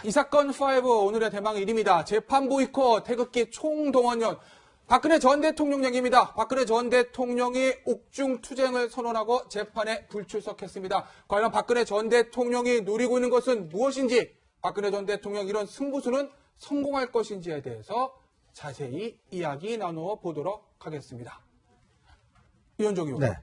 이 사건 5 오늘의 대망 1위입니다. 재판 보이콧, 태극기 총동원연. 박근혜 전 대통령 얘기입니다. 박근혜 전 대통령이 옥중 투쟁을 선언하고 재판에 불출석했습니다. 과연 박근혜 전 대통령이 노리고 있는 것은 무엇인지, 박근혜 전 대통령 이런 승부수는 성공할 것인지에 대해서 자세히 이야기 나누어 보도록 하겠습니다. 이현정 의원. 네.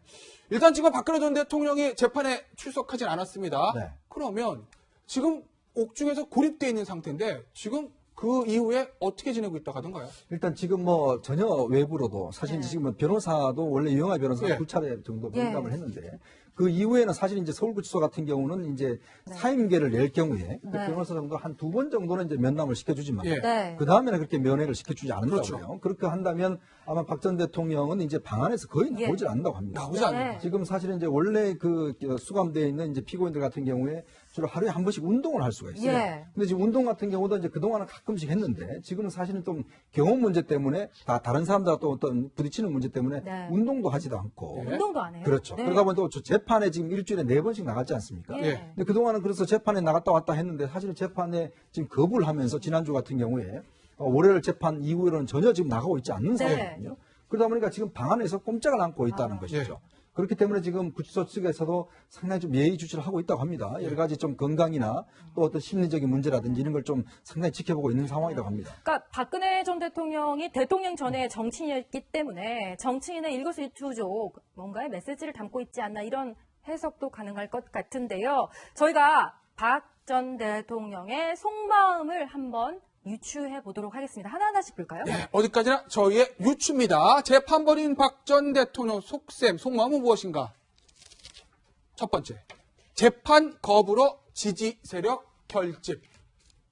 일단 지금 박근혜 전 대통령이 재판에 출석하진 않았습니다. 네. 그러면 지금 옥중에서 고립되어 있는 상태인데 지금 그 이후에 어떻게 지내고 있다고 하던가요? 일단 지금 뭐 전혀 외부로도 사실 지금 변호사도 원래 유영하 변호사가 예. 2차례 정도 면담을 했는데 그 이후에는 사실 이제 서울구치소 같은 경우는 이제 사임계를 낼 경우에 그 변호사 정도 한 2번 정도는 이제 면담을 시켜주지만 예. 그 다음에는 그렇게 면회를 시켜주지 않는다고 그렇죠. 해요. 그렇게 한다면 아마 박 전 대통령은 이제 방 안에서 거의 나오질 않는다고 합니다. 나오지 않는다. 지금 사실은 이제 원래 그 수감되어 있는 이제 피고인들 같은 경우에 주로 하루에 한 번씩 운동을 할 수가 있어요. 근데 지금 운동 같은 경우도 이제 그동안은 가끔씩 했는데 지금은 사실은 좀 경험 문제 때문에 다른 사람들과 또 어떤 부딪히는 문제 때문에 운동도 하지도 않고. 운동도 안 해요? 그렇죠. 그러다 보니 또 재판에 지금 일주일에 4번씩 나갔지 않습니까? 근데 그동안은 그래서 재판에 나갔다 왔다 했는데 사실은 재판에 지금 거부를 하면서 지난주 같은 경우에 월요일 재판 이후로는 전혀 지금 나가고 있지 않는 상황이거든요. 그러다 보니까 지금 방 안에서 꼼짝을 않고 있다는 것이죠. 그렇기 때문에 지금 구치소 측에서도 상당히 좀 예의주시를 하고 있다고 합니다. 여러 가지 좀 건강이나 또 어떤 심리적인 문제라든지 이런 걸 좀 상당히 지켜보고 있는 상황이라고 합니다. 그러니까 박근혜 전 대통령이 대통령 전에 정치인이었기 때문에 정치인의 일거수일투족 뭔가의 메시지를 담고 있지 않나 이런 해석도 가능할 것 같은데요. 저희가 박 전 대통령의 속마음을 한번 유추해 보도록 하겠습니다. 하나하나씩 볼까요? 네, 어디까지나 저희의 유추입니다. 재판 벌인 박 전 대통령 속마음은 무엇인가? 첫 번째, 재판 거부로 지지 세력 결집.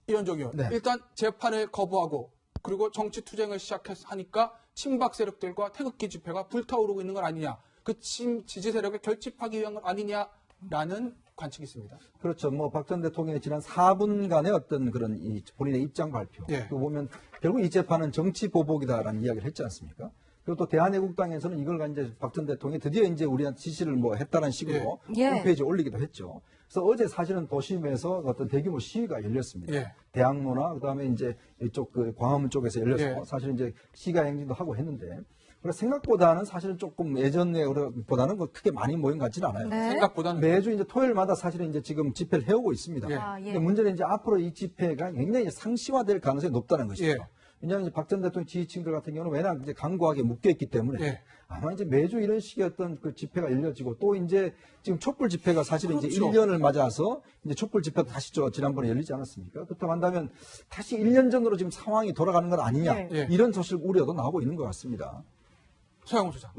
이현정 의원. 일단 재판을 거부하고 그리고 정치 투쟁을 시작하니까 친박 세력들과 태극기 집회가 불타오르고 있는 건 아니냐. 그 지지 세력을 결집하기 위한 건 아니냐라는 관측이 있습니다. 그렇죠. 뭐 박 전 대통령의 지난 4분간의 어떤 그런 본인의 입장 발표. 그 보면 결국 이 재판은 정치 보복이다라는 이야기를 했지 않습니까? 그리고 또 대한애국당에서는 이걸 이제 박 전 대통령이 드디어 이제 우리한테 지시를 뭐 했다는 식으로 홈페이지에 올리기도 했죠. 그래서 어제 사실은 도심에서 어떤 대규모 시위가 열렸습니다. 대학로나 그다음에 이제 이쪽 그 광화문 쪽에서 열려서 사실 이제 시가 행진도 하고 했는데 그래서 생각보다는 사실은 조금 예전보다는 크게 많이 모인 것 같지는 않아요. 생각보다는 매주 이제 토요일마다 사실은 이제 지금 집회를 해오고 있습니다. 근데 문제는 이제 앞으로 이 집회가 굉장히 상시화될 가능성이 높다는 것이죠. 왜냐하면 박 전 대통령 지지층들 같은 경우는 워낙 이제 강고하게 묶여있기 때문에 아마 이제 매주 이런 식의 어떤 그 집회가 열려지고 또 이제 지금 촛불 집회가 사실은 이제 1년을 맞아서 이제 촛불 집회도 다시 지난번에 열리지 않았습니까? 그렇다고 한다면 다시 1년 전으로 지금 상황이 돌아가는 건 아니냐 이런 소식 우려도 나오고 있는 것 같습니다. 서영훈 소장.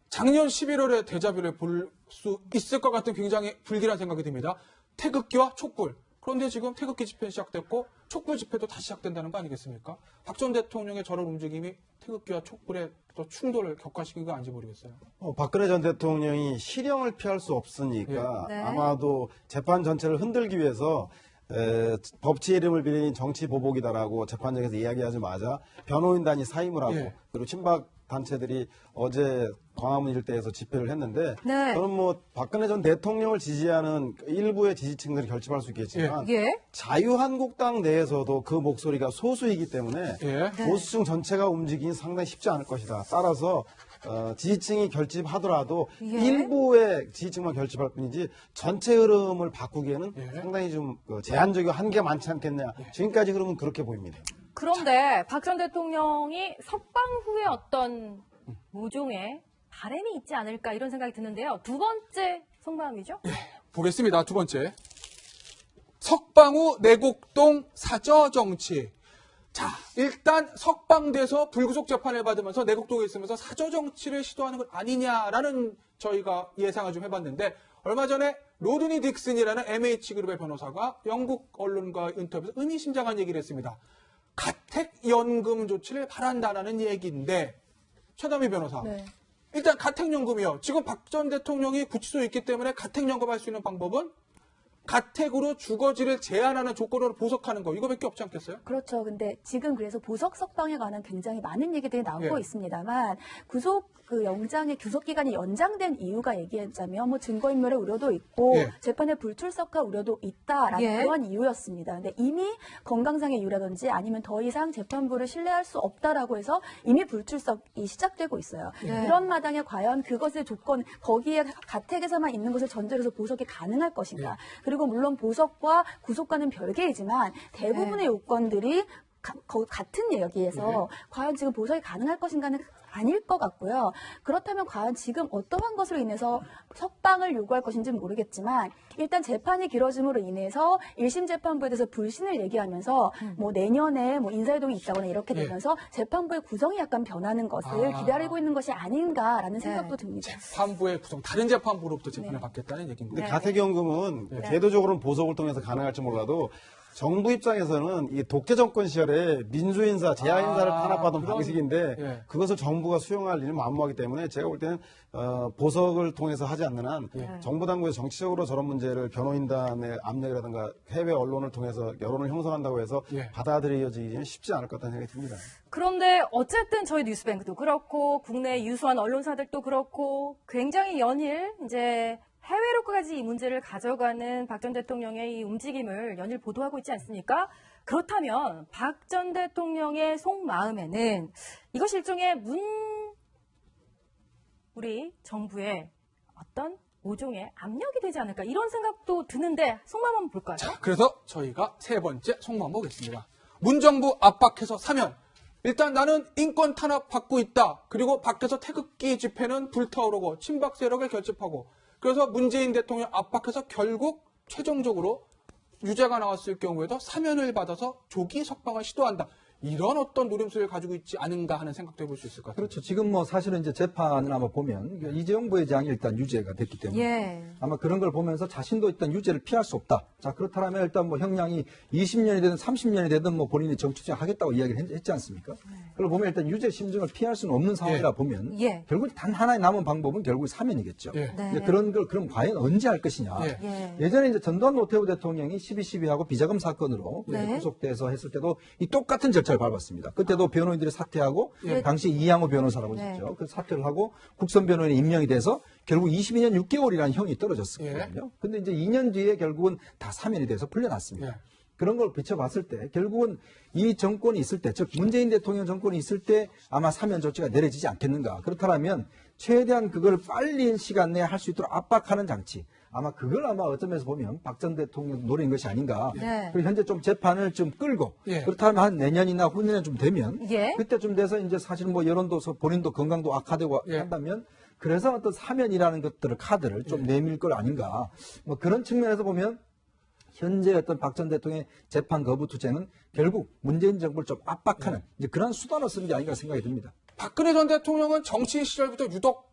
작년 11월에 데자뷰를 볼 수 있을 것 같은 굉장히 불길한 생각이 듭니다. 태극기와 촛불. 그런데 지금 태극기 집회 시작됐고 촛불 집회도 다시 시작된다는 거 아니겠습니까? 박 전 대통령의 저런 움직임이 태극기와 촛불의 또 충돌을 격화시킨 거 아닌지 모르겠어요. 박근혜 전 대통령이 실형을 피할 수 없으니까 아마도 재판 전체를 흔들기 위해서 법치의 이름을 빌린 정치 보복이다라고 재판장에서 이야기하자마자 변호인단이 사임을 하고 그리고 친박 단체들이 어제 광화문 일대에서 집회를 했는데 저는 뭐 박근혜 전 대통령을 지지하는 일부의 지지층들이 결집할 수 있겠지만 자유한국당 내에서도 그 목소리가 소수이기 때문에 보수층 전체가 움직이긴 상당히 쉽지 않을 것이다. 따라서 지지층이 결집하더라도 일부의 지지층만 결집할 뿐이지 전체 흐름을 바꾸기에는 상당히 좀 제한적이고 한계가 많지 않겠냐. 지금까지 흐름은 그렇게 보입니다. 그런데 박 전 대통령이 석방 후에 어떤 모종의 바람이 있지 않을까 이런 생각이 드는데요. 두 번째 속마음이죠? 보겠습니다. 두 번째. 석방 후 내곡동 사저정치. 자, 일단 석방돼서 불구속 재판을 받으면서 내곡동에 있으면서 사저정치를 시도하는 건 아니냐라는 저희가 예상을 좀 해봤는데 얼마 전에 로드니 딕슨이라는 MH그룹의 변호사가 영국 언론과 인터뷰에서 의미심장한 얘기를 했습니다. 가택연금 조치를 바란다라는 얘기인데 최담희 변호사. 일단 가택연금이요. 지금 박 전 대통령이 구치소에 있기 때문에 가택연금 할 수 있는 방법은 가택으로 주거지를 제한하는 조건으로 보석하는 거 이거밖에 없지 않겠어요? 그렇죠. 근데 지금 그래서 보석 석방에 관한 굉장히 많은 얘기들이 나오고 있습니다만 구속 그 영장의 구속 기간이 연장된 이유가 얘기하자면 뭐 증거인멸의 우려도 있고 재판의 불출석할 우려도 있다라는 그런 이유였습니다. 근데 이미 건강상의 이유라든지 아니면 더 이상 재판부를 신뢰할 수 없다라고 해서 이미 불출석이 시작되고 있어요. 이런 마당에 과연 그것의 조건 거기에 가택에서만 있는 것을 전제로 해서 보석이 가능할 것인가? 그리고 물론 보석과 구속과는 별개이지만 대부분의 요건들이 같은 여기에서 과연 지금 보석이 가능할 것인가는 아닐 것 같고요. 그렇다면 과연 지금 어떠한 것으로 인해서 석방을 요구할 것인지는 모르겠지만 일단 재판이 길어짐으로 인해서 1심 재판부에 대해서 불신을 얘기하면서 뭐 내년에 뭐 인사이동이 있다거나 이렇게 되면서 재판부의 구성이 약간 변하는 것을 기다리고 있는 것이 아닌가라는 생각도 듭니다. 재판부의 구성, 다른 재판부로부터 재판을 받겠다는 얘기입니다. 근데 가택연금은 제도적으로는 보석을 통해서 가능할지 몰라도 정부 입장에서는 이 독재 정권 시절에 민주인사, 제야인사를 탄압받은 방식인데 그것을 정부가 수용할 일을 만무하기 때문에 제가 볼 때는 보석을 통해서 하지 않는 한 정부 당국에서 정치적으로 저런 문제를 변호인단의 압력이라든가 해외 언론을 통해서 여론을 형성한다고 해서 받아들여지기는 쉽지 않을 것 같다는 생각이 듭니다. 그런데 어쨌든 저희 뉴스뱅크도 그렇고 국내 유수한 언론사들도 그렇고 굉장히 연일 이제 해외로까지 이 문제를 가져가는 박 전 대통령의 이 움직임을 연일 보도하고 있지 않습니까? 그렇다면 박 전 대통령의 속마음에는 이것이 일종의 우리 정부의 어떤 모종의 압력이 되지 않을까 이런 생각도 드는데 속마음 한번 볼까요? 자, 그래서 저희가 세 번째 속마음 보겠습니다. 문정부 압박해서 사면. 일단 나는 인권 탄압 받고 있다. 그리고 밖에서 태극기 집회는 불타오르고 친박 세력을 결집하고 그래서 문재인 대통령 압박해서 결국 최종적으로 유죄가 나왔을 경우에도 사면을 받아서 조기 석방을 시도한다. 이런 어떤 노림수를 가지고 있지 않은가 하는 생각도 해볼 수 있을 것 같아요. 그렇죠. 지금 뭐 사실은 이제 재판을 아마 보면 이재용 부회장이 일단 유죄가 됐기 때문에 아마 그런 걸 보면서 자신도 일단 유죄를 피할 수 없다. 자, 그렇다면 일단 뭐 형량이 20년이 되든 30년이 되든 뭐 본인이 정치적 하겠다고 이야기를 했지 않습니까? 그걸 보면 일단 유죄 심증을 피할 수는 없는 상황이라 보면 결국 단 하나의 남은 방법은 결국 사면이겠죠. 이제 그런 걸 그럼 과연 언제 할 것이냐. 예전에 이제 전두환 노태우 대통령이 12.12하고 비자금 사건으로 구속돼서 했을 때도 이 똑같은 절차를 밟았습니다. 그때도 변호인들이 사퇴하고 당시 이양호 변호사라고 있었죠. 그 사퇴를 하고 국선 변호인이 임명이 돼서 결국 22년 6개월이라는 형이 떨어졌었거든요. 근데 이제 2년 뒤에 결국은 다 사면이 돼서 풀려났습니다. 그런 걸 비춰봤을 때 결국은 이 정권이 있을 때, 즉 문재인 대통령 정권이 있을 때 아마 사면 조치가 내려지지 않겠는가. 그렇다면 최대한 그걸 빨리 시간 내에 할 수 있도록 압박하는 장치. 아마 그걸 아마 어쩌면서 보면 박 전 대통령 노린 것이 아닌가. 그리고 현재 좀 재판을 좀 끌고 그렇다면 한 내년이나 후년에 좀 되면 그때쯤 돼서 이제 사실 뭐 여론도 본인도 건강도 악화되고 한다면 그래서 어떤 사면이라는 것들을 카드를 좀 내밀 걸 아닌가. 뭐 그런 측면에서 보면 현재 어떤 박 전 대통령의 재판 거부 투쟁은 결국 문재인 정부를 좀 압박하는 이제 그런 수단을 쓴 게 아닌가 생각이 듭니다. 박근혜 전 대통령은 정치 시절부터 유독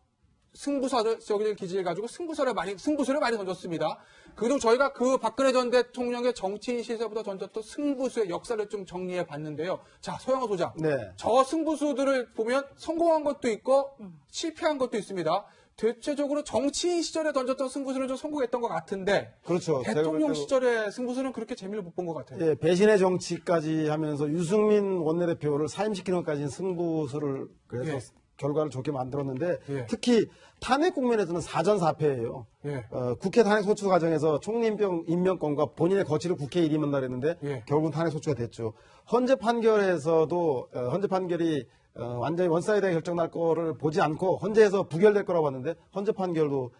승부사적인 기질을 가지고 승부수를 많이 던졌습니다. 그리고 저희가 그 박근혜 전 대통령의 정치인 시절부터 던졌던 승부수의 역사를 좀 정리해 봤는데요. 자, 서영호 소장. 저 승부수들을 보면 성공한 것도 있고 실패한 것도 있습니다. 대체적으로 정치인 시절에 던졌던 승부수는 좀 성공했던 것 같은데 그렇죠. 대통령 시절의 승부수는 그렇게 재미를 못 본 것 같아요. 배신의 정치까지 하면서 유승민 원내대표를 사임시키는 것까지는 승부수를 그래서 결과를 좋게 만들었는데 특히 탄핵 국면에서는 사전사패예요. 국회 탄핵 소추 과정에서 총리 임명권과 본인의 거취를 국회에 일임한다 그랬는데 결국은 탄핵 소추가 됐죠. 헌재 판결에서도 헌재 판결이 완전히 원사이드에 결정날 거를 보지 않고 헌재에서 부결될 거라고 봤는데 헌재 판결도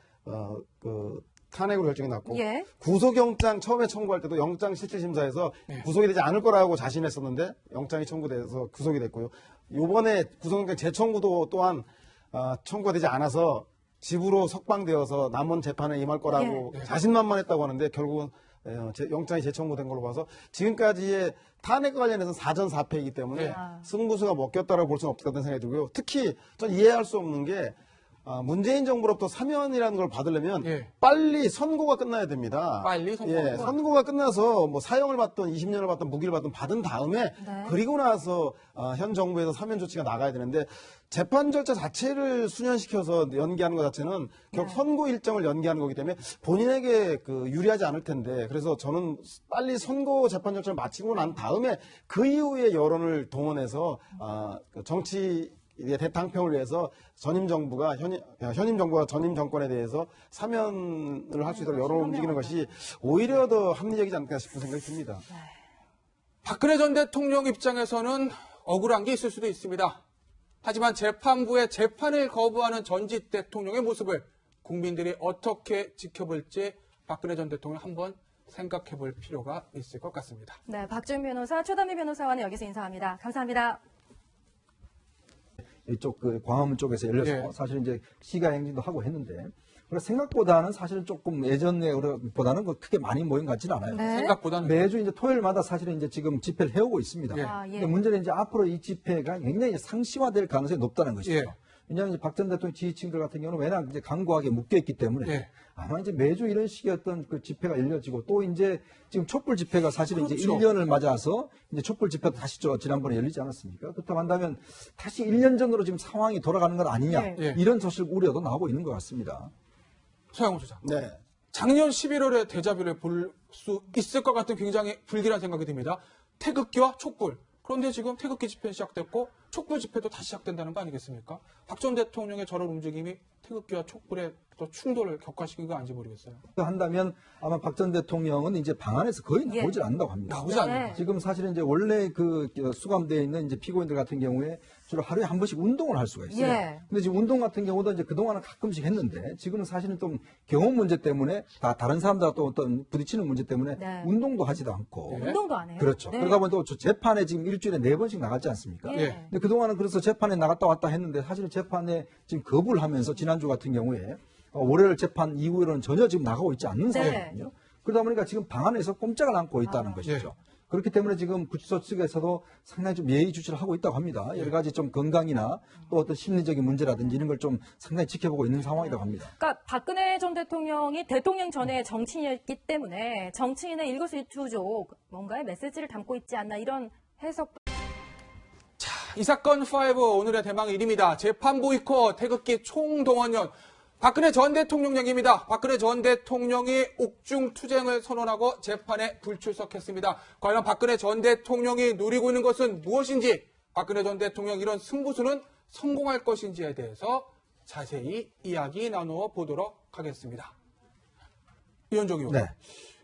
탄핵으로 결정이 났고 구속영장 처음에 청구할 때도 영장실질심사에서 구속이 되지 않을 거라고 자신했었는데 영장이 청구돼서 구속이 됐고요. 이번에 구속영장 재청구도 또한 청구가 되지 않아서 집으로 석방되어서 남은 재판에 임할 거라고 자신만만했다고 하는데 결국은 영장이 재청구된 걸로 봐서 지금까지의 탄핵과 관련해서 사전사패이기 때문에 승부수가 먹혔다고 볼 수는 없다는 생각이 들고요. 특히 전 이해할 수 없는 게 문재인 정부로부터 사면이라는 걸 받으려면 예. 빨리 선고가 끝나야 됩니다. 빨리 선고가. 예, 선고가 끝나서 뭐 사형을 받든 20년을 받든 무기를 받든 받은 다음에 네. 그리고 나서 현 정부에서 사면 조치가 나가야 되는데 재판 절차 자체를 수년시켜서 연기하는 것 자체는 결국 선고 일정을 연기하는 거기 때문에 본인에게 유리하지 않을 텐데 그래서 저는 빨리 선고 재판 절차를 마치고 난 다음에 그 이후에 여론을 동원해서 정치 대탕평을 위해서 전임 정부가 현임 정부가 전임 정권에 대해서 사면을 할 수 있도록 여론을 움직이는 것이 오히려 더 합리적이지 않을까 싶은 생각이 듭니다. 박근혜 전 대통령 입장에서는 억울한 게 있을 수도 있습니다. 하지만 재판부의 재판을 거부하는 전직 대통령의 모습을 국민들이 어떻게 지켜볼지 박근혜 전 대통령 한번 생각해 볼 필요가 있을 것 같습니다. 네, 박준 변호사, 최담희 변호사와는 여기서 인사합니다. 감사합니다. 이쪽 광화문 쪽에서 열려서 예. 사실 이제 시가 행진도 하고 했는데 그래서 생각보다는 사실 조금 예전보다는 크게 많이 모인 것 같지는 않아요. 네. 생각보다는 매주 이제 토요일마다 사실은 이제 지금 집회를 해오고 있습니다. 예. 아, 예. 근데 문제는 이제 앞으로 이 집회가 굉장히 상시화될 가능성이 높다는 것이죠. 예. 왜냐하면 박 전 대통령 지지층들 같은 경우는 워낙 이제 강고하게 묶여있기 때문에 예. 아마 이제 매주 이런 식의 어떤 집회가 열려지고 또 이제 지금 촛불 집회가 사실은 이제 그렇죠. 1년을 맞아서 이제 촛불 집회도 다시 지난번에 열리지 않았습니까? 그렇다고 한다면 다시 1년 전으로 지금 상황이 돌아가는 것 아니냐 예. 이런 소식 우려도 나오고 있는 것 같습니다. 서영훈 소장. 네. 작년 11월에 데자뷰를 볼 수 있을 것 같은 굉장히 불길한 생각이 듭니다. 태극기와 촛불. 그런데 지금 태극기 집회는 시작됐고 촛불 집회도 다시 시작된다는 거 아니겠습니까? 박 전 대통령의 저런 움직임이 태극기와 촛불의 또 충돌을 격화시킨 거 아닌지 모르겠어요. 한다면 아마 박 전 대통령은 이제 방안에서 거의 예. 나오질 않는다고 합니다. 나오지 않는 네. 지금 사실은 이제 원래 수감되어 있는 이제 피고인들 같은 경우에 주로 하루에 한 번씩 운동을 할 수가 있어요. 예. 근데 지금 운동 같은 경우도 이제 그동안은 가끔씩 했는데 지금은 사실은 좀 경험 문제 때문에 다른 사람들과 또 어떤 부딪히는 문제 때문에 네. 운동도 하지도 않고. 네. 운동도 안 해요? 그렇죠. 네. 그러다 보니 또 재판에 지금 일주일에 4번씩 나갔지 않습니까? 예. 근데 그동안은 그래서 재판에 나갔다 왔다 했는데 사실은 재판에 지금 거부를 하면서 지난주 같은 경우에 월요일 재판 이후로는 전혀 지금 나가고 있지 않는 네. 상황이거든요. 그러다 보니까 지금 방안에서 꼼짝을 않고 있다는 것이죠. 그렇기 때문에 지금 구치소 측에서도 상당히 좀 예의 주시를 하고 있다고 합니다. 여러 가지 좀 건강이나 또 어떤 심리적인 문제라든지 이런 걸 좀 상당히 지켜보고 있는 상황이라고 합니다. 그러니까 박근혜 전 대통령이 대통령 전에 정치인이었기 때문에 정치인의 일거수일투족 뭔가의 메시지를 담고 있지 않나 이런 해석. 이 사건 5 오늘의 대망 1위입니다. 재판 보이콧, 태극기 총동원연. 박근혜 전 대통령 얘기입니다. 박근혜 전 대통령이 옥중 투쟁을 선언하고 재판에 불출석했습니다. 과연 박근혜 전 대통령이 노리고 있는 것은 무엇인지, 박근혜 전 대통령 이런 승부수는 성공할 것인지에 대해서 자세히 이야기 나누어 보도록 하겠습니다. 이현정 의원. 네.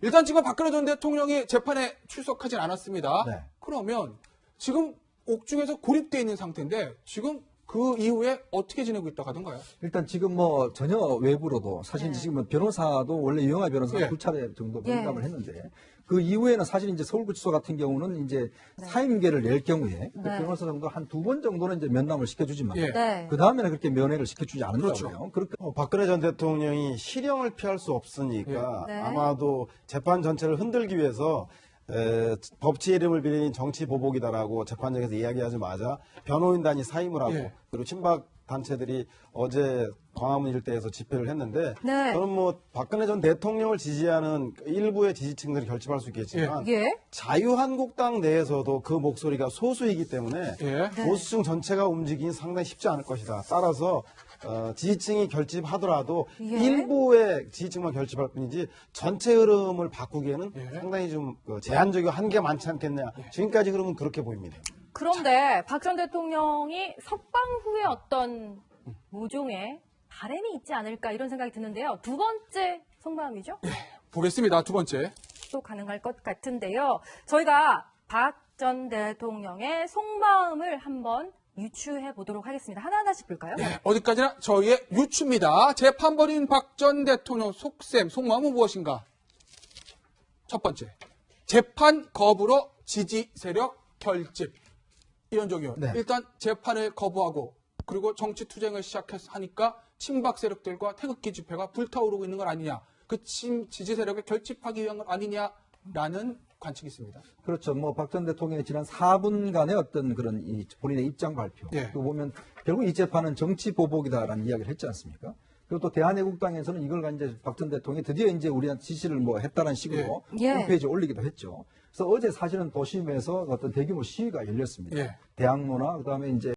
일단 지금 박근혜 전 대통령이 재판에 출석하진 않았습니다. 네. 그러면 지금 옥중에서 고립되어 있는 상태인데 지금 그 이후에 어떻게 지내고 있다고 하던가요? 일단 지금 뭐 전혀 외부로도 사실 이제 지금 변호사도 원래 유영하 변호사가 예. 2차례 정도 예. 면담을 했는데 그 이후에는 사실 이제 서울구치소 같은 경우는 이제 사임계를 낼 경우에 그 네. 변호사 정도 한 2번 정도는 이제 면담을 시켜주지만 예. 네. 그 다음에는 그렇게 면회를 시켜주지 않는다고요. 그렇죠. 그렇게 박근혜 전 대통령이 실형을 피할 수 없으니까 예. 네. 아마도 재판 전체를 흔들기 위해서 법치의 이름을 빌린 정치 보복이다라고 재판장에서 이야기하자마자 변호인단이 사임을 하고 예. 그리고 친박 단체들이 어제 광화문 일대에서 집회를 했는데 네. 저는 뭐 박근혜 전 대통령을 지지하는 일부의 지지층들이 결집할 수 있겠지만 예. 자유한국당 내에서도 그 목소리가 소수이기 때문에 예. 보수층 전체가 움직이긴 상당히 쉽지 않을 것이다. 따라서 지지층이 결집하더라도 예. 일부의 지지층만 결집할 뿐이지 전체 흐름을 바꾸기에는 예. 상당히 좀 제한적이고 한계가 많지 않겠냐. 지금까지 흐름은 그렇게 보입니다. 그런데 박 전 대통령이 석방 후에 어떤 모종의 바램이 있지 않을까 이런 생각이 드는데요. 두 번째 속마음이죠? 보겠습니다. 두 번째. 또 가능할 것 같은데요. 저희가 박 전 대통령의 속마음을 한번 유추해 보도록 하겠습니다. 하나하나씩 볼까요? 네, 어디까지나 저희의 유추입니다. 재판 벌인 박 전 대통령 속셈, 속마음은 무엇인가? 첫 번째, 재판 거부로 지지 세력 결집. 이현정 의원. 네. 일단 재판을 거부하고 그리고 정치 투쟁을 시작하니까 친박 세력들과 태극기 집회가 불타오르고 있는 건 아니냐. 그 지지 세력을 결집하기 위한 건 아니냐라는 관측이 있습니다. 그렇죠. 뭐 박 전 대통령의 지난 4분간의 어떤 그런 이 본인의 입장 발표. 예. 그 보면 결국 이 재판은 정치 보복이다라는 이야기를 했지 않습니까? 그리고 또 대한애국당에서는 이걸 이제 박 전 대통령이 드디어 이제 우리한테 지시를 뭐 했다는 식으로 예. 홈페이지에 올리기도 했죠. 그래서 어제 사실은 도심에서 어떤 대규모 시위가 열렸습니다. 예. 대학로나 그다음에 이제